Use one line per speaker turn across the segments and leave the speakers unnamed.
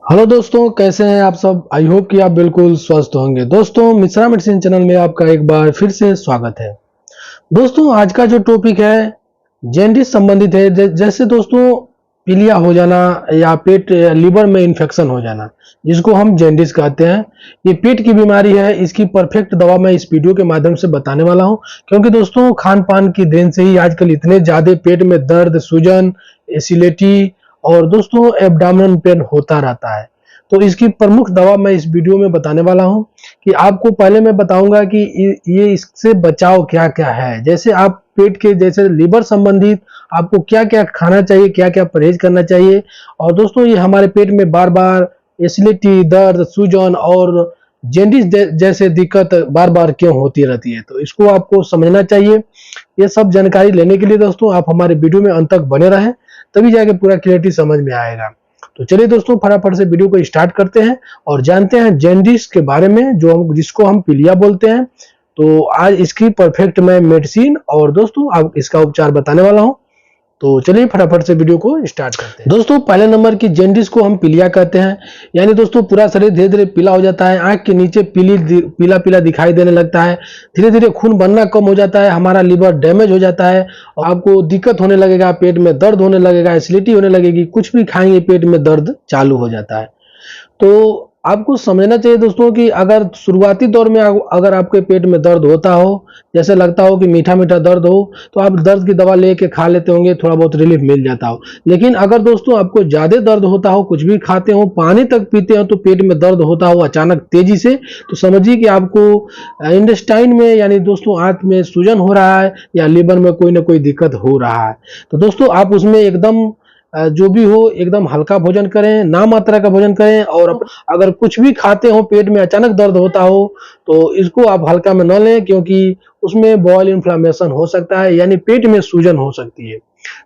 Hello दोस्तों, कैसे हैं आप सब। आई होप कि आप बिल्कुल स्वस्थ होंगे। दोस्तों, मिश्रा मेडिसिन चैनल में आपका एक बार फिर से स्वागत है। दोस्तों, आज का जो टॉपिक है जॉन्डिस संबंधित है। जैसे दोस्तों पीलिया हो जाना या पेट लीवर में इन्फेक्शन हो जाना, जिसको हम जॉन्डिस कहते हैं। ये पेट की बीमारी है। इसकी परफेक्ट दवा मैं इस वीडियो के माध्यम से बताने वाला हूं, क्योंकि दोस्तों खान पान की देन से ही आजकल इतने ज्यादा पेट में दर्द, सूजन, एसिडिटी और दोस्तों एब्डोमेनल पेन होता रहता है। तो इसकी प्रमुख दवा मैं इस वीडियो में बताने वाला हूं कि आपको पहले मैं बताऊंगा कि ये इससे बचाव क्या क्या है। जैसे आप पेट के जैसे लीवर संबंधित आपको क्या क्या खाना चाहिए, क्या क्या परहेज करना चाहिए। और दोस्तों ये हमारे पेट में बार बार एसिडिटी, दर्द, सूजन और जॉन्डिस जैसे दिक्कत बार बार क्यों होती रहती है, तो इसको आपको समझना चाहिए। ये सब जानकारी लेने के लिए दोस्तों आप हमारे वीडियो में अंत तक बने रहें, तभी जाके पूरा क्लियरिटी समझ में आएगा। तो चलिए दोस्तों फटाफट से वीडियो को स्टार्ट करते हैं और जानते हैं जॉन्डिस के बारे में, जिसको हम पीलिया बोलते हैं। तो आज इसकी परफेक्ट मैं मेडिसिन और दोस्तों आप इसका उपचार बताने वाला हूं। तो चलिए फटाफट से वीडियो को स्टार्ट करते हैं। दोस्तों पहले नंबर की जॉन्डिस को हम पीलिया कहते हैं, यानी दोस्तों पूरा शरीर धीरे धीरे पीला हो जाता है, आंख के नीचे पीला पीला दिखाई देने लगता है, धीरे धीरे खून बनना कम हो जाता है, हमारा लीवर डैमेज हो जाता है और आपको दिक्कत होने लगेगा, पेट में दर्द होने लगेगा, एसिडिटी होने लगेगी, कुछ भी खाएंगे पेट में दर्द चालू हो जाता है। तो आपको समझना चाहिए दोस्तों कि अगर शुरुआती दौर में अगर आपके पेट में दर्द होता हो, जैसे लगता हो कि मीठा मीठा दर्द हो, तो आप दर्द की दवा लेके खा लेते होंगे, थोड़ा बहुत रिलीफ मिल जाता हो। लेकिन अगर दोस्तों आपको ज्यादा दर्द होता हो, कुछ भी खाते हो, पानी तक पीते हो, तो पेट में दर्द होता हो अचानक तेजी से, तो समझिए कि आपको इंटेस्टाइन में यानी दोस्तों आंत में सूजन हो रहा है या लीवर में कोई ना कोई दिक्कत हो रहा है। तो दोस्तों आप उसमें एकदम जो भी हो एकदम हल्का भोजन करें, ना मात्रा का भोजन करें। और अगर कुछ भी खाते हो पेट में अचानक दर्द होता हो, तो इसको आप हल्का में न लें, क्योंकि उसमें बॉयल इन्फ्लामेशन हो सकता है, यानी पेट में सूजन हो सकती है।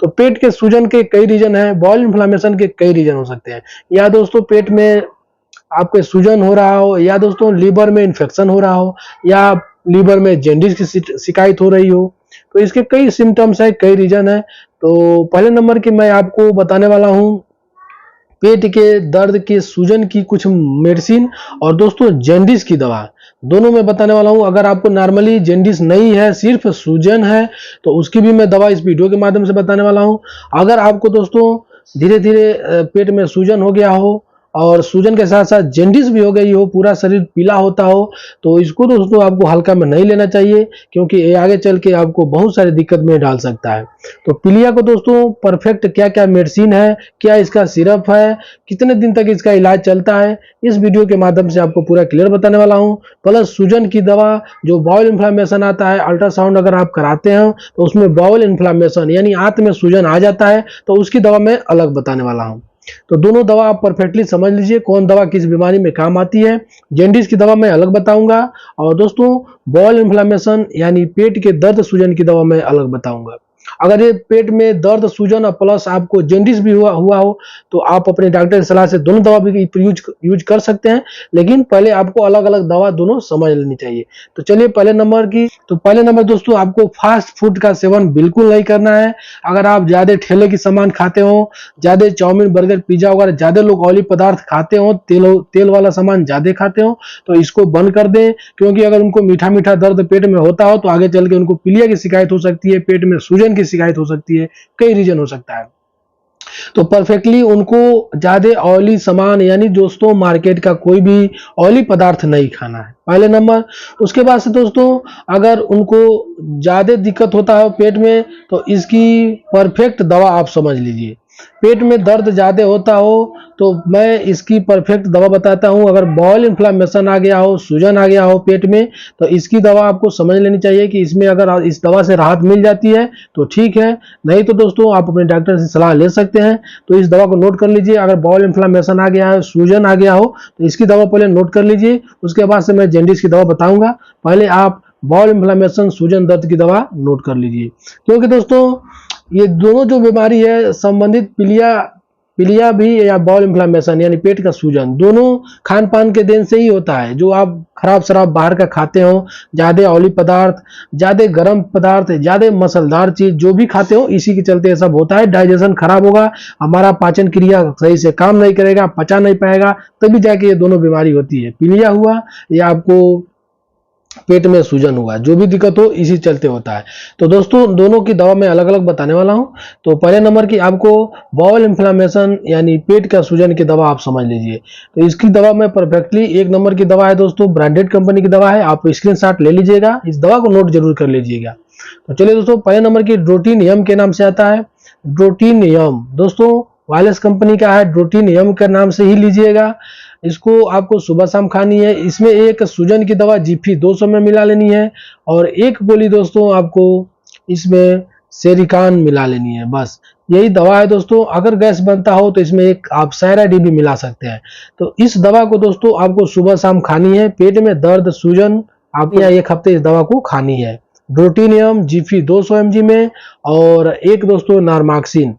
तो पेट के सूजन के कई रीजन हैं, बॉयल इन्फ्लामेशन के कई रीजन हो सकते हैं। या दोस्तों पेट में आपके सूजन हो रहा हो, या दोस्तों लीवर में इन्फेक्शन हो रहा हो, या लीवर में जॉन्डिस की शिकायत हो रही हो। तो इसके कई सिम्टम्स है, कई रीजन है। तो पहले नंबर की मैं आपको बताने वाला हूं पेट के दर्द के सूजन की कुछ मेडिसिन और दोस्तों जॉन्डिस की दवा, दोनों मैं बताने वाला हूं। अगर आपको नॉर्मली जॉन्डिस नहीं है, सिर्फ सूजन है, तो उसकी भी मैं दवा इस वीडियो के माध्यम से बताने वाला हूं। अगर आपको दोस्तों धीरे धीरे पेट में सूजन हो गया हो और सूजन के साथ साथ जॉन्डिस भी हो गई हो, पूरा शरीर पीला होता हो, तो इसको दोस्तों आपको हल्का में नहीं लेना चाहिए, क्योंकि ये आगे चल के आपको बहुत सारी दिक्कत में डाल सकता है। तो पीलिया को दोस्तों परफेक्ट क्या क्या मेडिसिन है, क्या इसका सिरप है, कितने दिन तक इसका इलाज चलता है, इस वीडियो के माध्यम से आपको पूरा क्लियर बताने वाला हूं। प्लस सूजन की दवा, जो बाउल इन्फ्लामेशन आता है, अल्ट्रासाउंड अगर आप कराते हैं तो उसमें बाउल इन्फ्लामेशन यानी आंत में सूजन आ जाता है, तो उसकी दवा मैं अलग बताने वाला हूं। तो दोनों दवा आप परफेक्टली समझ लीजिए कौन दवा किस बीमारी में काम आती है। जॉन्डिस की दवा मैं अलग बताऊंगा और दोस्तों बॉयल इन्फ्लामेशन यानी पेट के दर्द सूजन की दवा मैं अलग बताऊंगा। अगर ये पेट में दर्द सूजन और प्लस आपको जॉन्डिस भी हुआ हो, तो आप अपने डॉक्टर की सलाह से दोनों दवा भी यूज कर सकते हैं, लेकिन पहले आपको अलग अलग दवा दोनों समझ लेनी चाहिए। तो चलिए पहले नंबर दोस्तों आपको फास्ट फूड का सेवन बिल्कुल नहीं करना है। अगर आप ज्यादा ठेले की सामान खाते हो, ज्यादा चाउमीन, बर्गर, पिज्जा वगैरह, ज्यादा लोग ऑयली पदार्थ खाते हो, तेल वाला सामान ज्यादा खाते हो, तो इसको बंद कर दें। क्योंकि अगर उनको मीठा मीठा दर्द पेट में होता हो, तो आगे चल के उनको पीलिया की शिकायत हो सकती है, पेट में सूजन की शिकायत हो सकती है, कई रीजन हो सकता है। तो परफेक्टली उनको ज्यादा ऑयली सामान यानी दोस्तों मार्केट का कोई भी ऑयली पदार्थ नहीं खाना है, पहले नंबर। उसके बाद से दोस्तों अगर उनको ज्यादा दिक्कत होता है पेट में, तो इसकी परफेक्ट दवा आप समझ लीजिए। पेट में दर्द ज्यादा होता हो तो मैं इसकी परफेक्ट दवा बताता हूं। अगर बॉयल इन्फ्लामेशन आ गया हो, सूजन आ गया हो पेट में, तो इसकी दवा आपको समझ लेनी चाहिए कि इसमें अगर इस दवा से राहत मिल जाती है तो ठीक है, नहीं तो दोस्तों आप अपने डॉक्टर से सलाह ले सकते हैं। तो इस दवा को नोट कर लीजिए। अगर बॉयल इन्फ्लामेशन आ गया है, सूजन आ गया हो, तो इसकी दवा पहले नोट कर लीजिए, उसके बाद से मैं जॉन्डिस की दवा बताऊंगा। पहले आप बॉयल इन्फ्लामेशन, सूजन, दर्द की दवा नोट कर लीजिए, क्योंकि दोस्तों ये दोनों जो बीमारी है संबंधित पीलिया पीलिया भी या बाउल इन्फ्लामेशन यानी पेट का सूजन दोनों खान पान के देन से ही होता है। जो आप खराब शराब बाहर का खाते हो, ज्यादा ऑयली पदार्थ, ज्यादा गर्म पदार्थ, ज्यादा मसालेदार चीज जो भी खाते हो, इसी के चलते ये सब होता है। डाइजेशन खराब होगा, हमारा पाचन क्रिया सही से काम नहीं करेगा, पचा नहीं पाएगा, तभी जाके ये दोनों बीमारी होती है। पीलिया हुआ या आपको पेट में सूजन हुआ, जो भी दिक्कत हो इसी चलते होता है। तो दोस्तों दोनों की दवा मैं अलग अलग बताने वाला हूं। तो पहले नंबर की आपको बाउल इन्फ्लामेशन यानी पेट का सूजन की दवा आप समझ लीजिए। तो इसकी दवा में परफेक्टली 1 नंबर की दवा है दोस्तों, ब्रांडेड कंपनी की दवा है, आप स्क्रीनशॉट ले लीजिएगा, इस दवा को नोट जरूर कर लीजिएगा। तो चलिए दोस्तों, पहले नंबर की ड्रोटिनियम के नाम से आता है। ड्रोटिनियम दोस्तों वायरस कंपनी का है, ड्रोटिनियम के नाम से ही लीजिएगा। इसको आपको सुबह शाम खानी है। इसमें एक सूजन की दवा जीफी 200 में मिला लेनी है, और एक गोली दोस्तों आपको इसमें सेरिकान मिला लेनी है, बस यही दवा है दोस्तों। अगर गैस बनता हो तो इसमें एक आप सायराडी भी मिला सकते हैं। तो इस दवा को दोस्तों आपको सुबह शाम खानी है। पेट में दर्द सूजन आपको या 1 हफ्ते इस दवा को खानी है। ड्रोटिनियम जीफी 200 mg में, और एक दोस्तों नारमाक्सिन,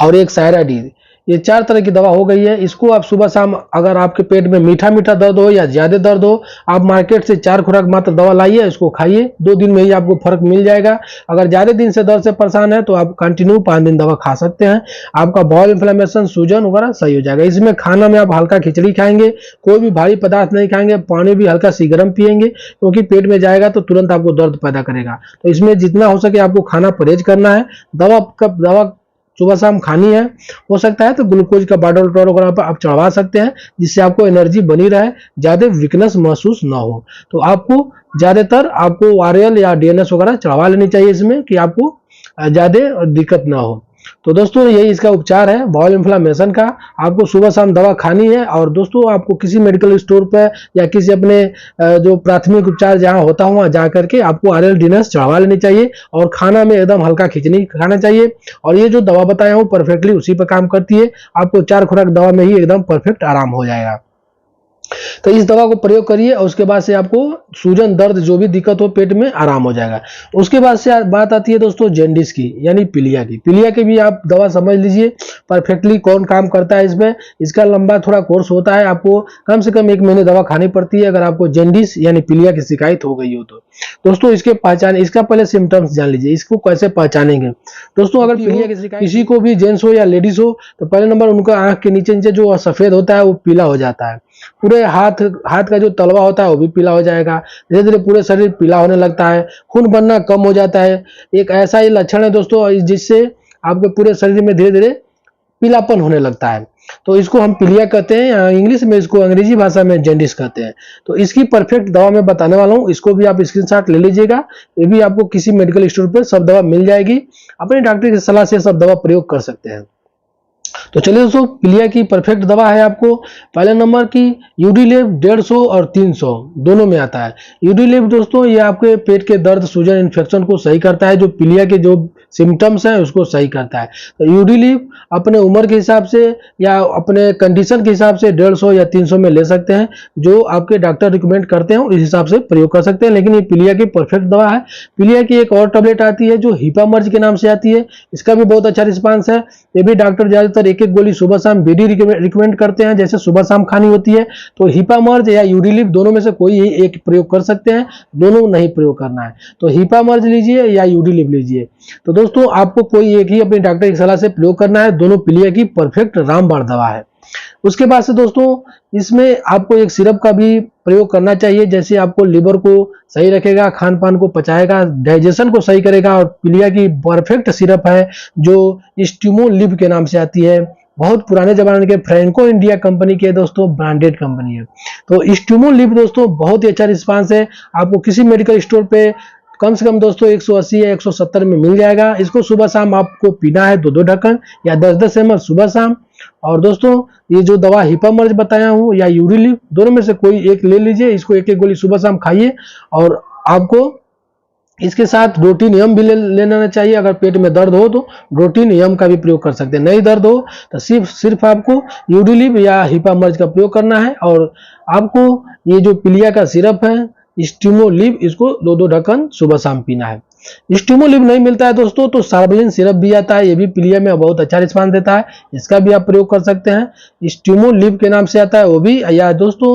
और एक सायराडी, ये 4 तरह की दवा हो गई है। इसको आप सुबह शाम, अगर आपके पेट में मीठा मीठा दर्द हो या ज्यादा दर्द हो, आप मार्केट से 4 खुराक मात्र दवा लाइए, इसको खाइए, 2 दिन में ही आपको फर्क मिल जाएगा। अगर ज्यादा दिन से दर्द से परेशान है तो आप कंटिन्यू 5 दिन दवा खा सकते हैं, आपका बाउल इन्फ्लेमेशन सूजन वगैरह सही हो जाएगा। इसमें खाना में आप हल्का खिचड़ी खाएंगे, कोई भी भारी पदार्थ नहीं खाएंगे, पानी भी हल्का सी गर्म पिएंगे, क्योंकि पेट में जाएगा तो तुरंत आपको दर्द पैदा करेगा। तो इसमें जितना हो सके आपको खाना परहेज करना है। दवा सुबह शाम खानी है। हो सकता है तो ग्लूकोज का बॉटल वगैरह पर आप चढ़वा सकते हैं, जिससे आपको एनर्जी बनी रहे, ज्यादा वीकनेस महसूस ना हो। तो आपको ज्यादातर आपको आरएल या डीएनएस वगैरह चढ़वा लेनी चाहिए इसमें, कि आपको ज्यादा दिक्कत ना हो। तो दोस्तों यही इसका उपचार है बाउल इन्फ्लामेशन का। आपको सुबह शाम दवा खानी है, और दोस्तों आपको किसी मेडिकल स्टोर पर या किसी अपने जो प्राथमिक उपचार जहां होता हो वहां जा करके आपको आरएल डीएनएस चढ़वा लेनी चाहिए, और खाना में एकदम हल्का खिचड़ी खाना चाहिए। और ये जो दवा बताया हूँ परफेक्टली उसी पर काम करती है। आपको 4 खुराक दवा में ही एकदम परफेक्ट आराम हो जाएगा। तो इस दवा को प्रयोग करिए, और उसके बाद से आपको सूजन दर्द जो भी दिक्कत हो पेट में आराम हो जाएगा। उसके बाद से बात आती है दोस्तों जेंडिस की, यानी पीलिया की। पीलिया की भी आप दवा समझ लीजिए परफेक्टली कौन काम करता है इसमें। इसका लंबा थोड़ा कोर्स होता है, आपको कम से कम 1 महीने दवा खानी पड़ती है अगर आपको जेंडिस यानी पीलिया की शिकायत हो गई हो तो। दोस्तों इसके पहचान, इसका पहले सिम्टम्स जान लीजिए, इसको कैसे पहचानेंगे। दोस्तों अगर पीलिया की शिकायत किसी को भी, जेंट्स हो या लेडीज हो, तो पहले नंबर उनका आंख के नीचे जो सफेद होता है वो पीला हो जाता है। पूरे हाथ का जो तलवा होता है वो भी पीला हो जाएगा। धीरे धीरे पूरे शरीर पीला होने लगता है, खून बनना कम हो जाता है। एक ऐसा ही लक्षण है दोस्तों जिससे आपके पूरे शरीर में धीरे धीरे पीलापन होने लगता है। तो इसको हम पीलिया कहते हैं, इंग्लिश में इसको, अंग्रेजी भाषा में जेंडिस कहते हैं। तो इसकी परफेक्ट दवा मैं बताने वाला हूँ, इसको भी आप स्क्रीनशॉट ले लीजिएगा। ये भी आपको किसी मेडिकल स्टोर पर सब दवा मिल जाएगी, अपने डॉक्टर की सलाह से सब दवा प्रयोग कर सकते हैं। तो चलिए दोस्तों, पीलिया की परफेक्ट दवा है आपको। पहले नंबर की यूडीलेब 150 और 300 दोनों में आता है। यूडीलेब दोस्तों ये आपके पेट के दर्द सूजन इन्फेक्शन को सही करता है, जो पीलिया के जो सिम्टम्स हैं उसको सही करता है। तो यूडीलेब अपने उम्र के हिसाब से या अपने कंडीशन के हिसाब से 150 या 300 में ले सकते हैं, जो आपके डॉक्टर रिकमेंड करते हैं इस हिसाब से प्रयोग कर सकते हैं। लेकिन ये पीलिया की परफेक्ट दवा है। पीलिया की एक और टैबलेट आती है जो हिपामर्ज के नाम से आती है, इसका भी बहुत अच्छा रिस्पांस है। ये भी डॉक्टर ज्यादातर 1-1 गोली सुबह शाम बीडी रिकमेंड करते हैं, जैसे सुबह शाम खानी होती है। तो हिपामर्ज या यूडीलिप दोनों में से कोई एक प्रयोग कर सकते हैं, दोनों नहीं प्रयोग करना है। तो हिपामर्ज लीजिए या यूडीलिप लीजिए। तो दोस्तों आपको कोई एक ही अपने डॉक्टर की सलाह से प्रयोग करना है। दोनों पीलिया की परफेक्ट रामबाण दवा है। उसके बाद से दोस्तों इसमें आपको एक सिरप का भी प्रयोग करना चाहिए, जैसे आपको लिवर को सही रखेगा, खान पान को पचाएगा, डाइजेशन को सही करेगा। और पीलिया की परफेक्ट सिरप है जो स्टीमोलिव के नाम से आती है, बहुत पुराने जमाने के फ्रैंको इंडिया कंपनी के दोस्तों ब्रांडेड कंपनी है। तो स्टीमोलिव दोस्तों बहुत ही अच्छा रिस्पांस है, आपको किसी मेडिकल स्टोर पे कम से कम दोस्तों 180 या 170 में मिल जाएगा। इसको सुबह शाम आपको पीना है, 2-2 ढक्कन या 10-10 ml सुबह शाम। और दोस्तों ये जो दवा हिपामर्ज बताया हूँ या यूडीलिप, दोनों में से कोई एक ले लीजिए, इसको 1-1 गोली सुबह शाम खाइए। और आपको इसके साथ ड्रोटिनियम भी लेना चाहिए। अगर पेट में दर्द हो तो ड्रोटिनियम का भी प्रयोग कर सकते हैं। नहीं दर्द हो तो सिर्फ आपको यूडीलिप या हिपामर्ज का प्रयोग करना है। और आपको ये जो पीलिया का सिरप है स्टीमोलिव, इसको 2-2 ढक्कन सुबह शाम पीना है। स्टीमोलिव नहीं मिलता है दोस्तों तो सार्वलिन सिरप भी आता है, ये भी पीलिया में बहुत अच्छा रिस्पांस देता है, इसका भी आप प्रयोग कर सकते हैं। स्टीमोलिव के नाम से आता है वो भी, या दोस्तों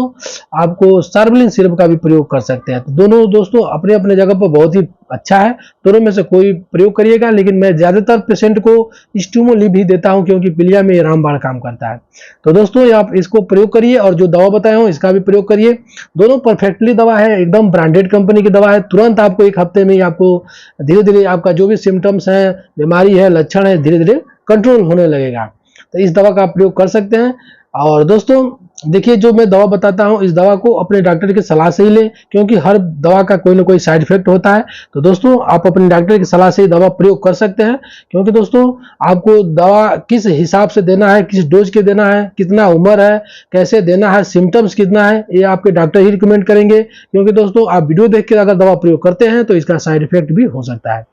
आपको सार्वलिन सिरप का भी प्रयोग कर सकते हैं। तो दोनों दोस्तों अपने अपने जगह पर बहुत ही अच्छा है, दोनों में से कोई प्रयोग करिएगा, लेकिन मैं ज्यादातर पेशेंट को स्टीमोलिव ही देता हूं क्योंकि पीलिया में रामबाण काम करता है। तो दोस्तों आप इसको प्रयोग करिए और जो दवा बताया हूं इसका भी प्रयोग करिए। दोनों परफेक्टली दवा है, एकदम ब्रांडेड कंपनी की दवा है, तुरंत आपको 1 हफ्ते में ही आपको धीरे धीरे आपका जो भी सिम्टम्स है, बीमारी है, लक्षण है, धीरे धीरे कंट्रोल होने लगेगा। तो इस दवा का आप प्रयोग कर सकते हैं। और दोस्तों देखिए जो मैं दवा बताता हूं इस दवा को अपने डॉक्टर की सलाह से ही लें, क्योंकि हर दवा का कोई ना कोई साइड इफेक्ट होता है। तो दोस्तों आप अपने डॉक्टर की सलाह से ही दवा प्रयोग कर सकते हैं, क्योंकि दोस्तों आपको दवा किस हिसाब से देना है, किस डोज के देना है, कितना उम्र है, कैसे देना है, सिम्टम्स कितना है, ये आपके डॉक्टर ही रिकमेंड करेंगे। क्योंकि दोस्तों आप वीडियो देख के अगर दवा प्रयोग करते हैं तो इसका साइड इफेक्ट भी हो सकता है।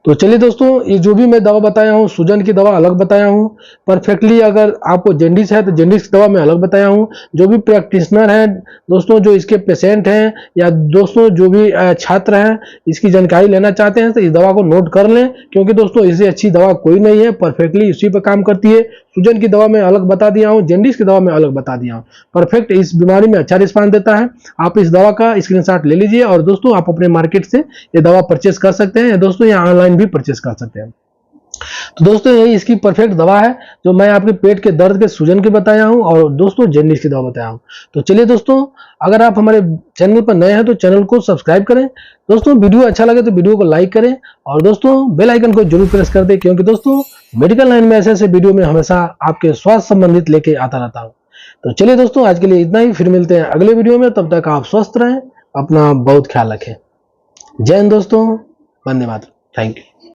तो चलिए दोस्तों ये जो भी मैं दवा बताया हूँ, सूजन की दवा अलग बताया हूँ, परफेक्टली अगर आपको जेंडिस है तो जेंडिस की दवा मैं अलग बताया हूँ। जो भी प्रैक्टिशनर हैं दोस्तों, जो इसके पेशेंट हैं, या दोस्तों जो भी छात्र हैं इसकी जानकारी लेना चाहते हैं तो इस दवा को नोट कर लें, क्योंकि दोस्तों इससे अच्छी दवा कोई नहीं है, परफेक्टली इसी पर काम करती है। सूजन की दवा में अलग बता दिया हूँ, जेंडिस की दवा में अलग बता दिया हूँ, परफेक्ट इस बीमारी में अच्छा रिस्पांस देता है। आप इस दवा का स्क्रीनशॉट ले लीजिए और दोस्तों आप अपने मार्केट से ये दवा परचेस कर सकते हैं, दोस्तों या ऑनलाइन भी परचेस कर सकते हैं। तो दोस्तों यही इसकी परफेक्ट दवा है जो मैं आपके पेट के दर्द के सूजन की बताया हूं और दोस्तों जेंडिस की दवा बताया हूं। तो चलिए दोस्तों अगर आप हमारे चैनल पर नए हैं तो चैनल को सब्सक्राइब करें, दोस्तों वीडियो अच्छा लगे तो वीडियो को लाइक करें और दोस्तों बेल आइकन को जरूर प्रेस कर दें, क्योंकि दोस्तों मेडिकल लाइन में ऐसे वीडियो में हमेशा आपके स्वास्थ्य संबंधित लेके आता रहता हूं। तो चलिए दोस्तों आज के लिए इतना ही, फिर मिलते हैं अगले वीडियो में, तब तक आप स्वस्थ रहें, अपना बहुत ख्याल रखें। जय हिंद दोस्तों, वंदे मातरम, थैंक यू।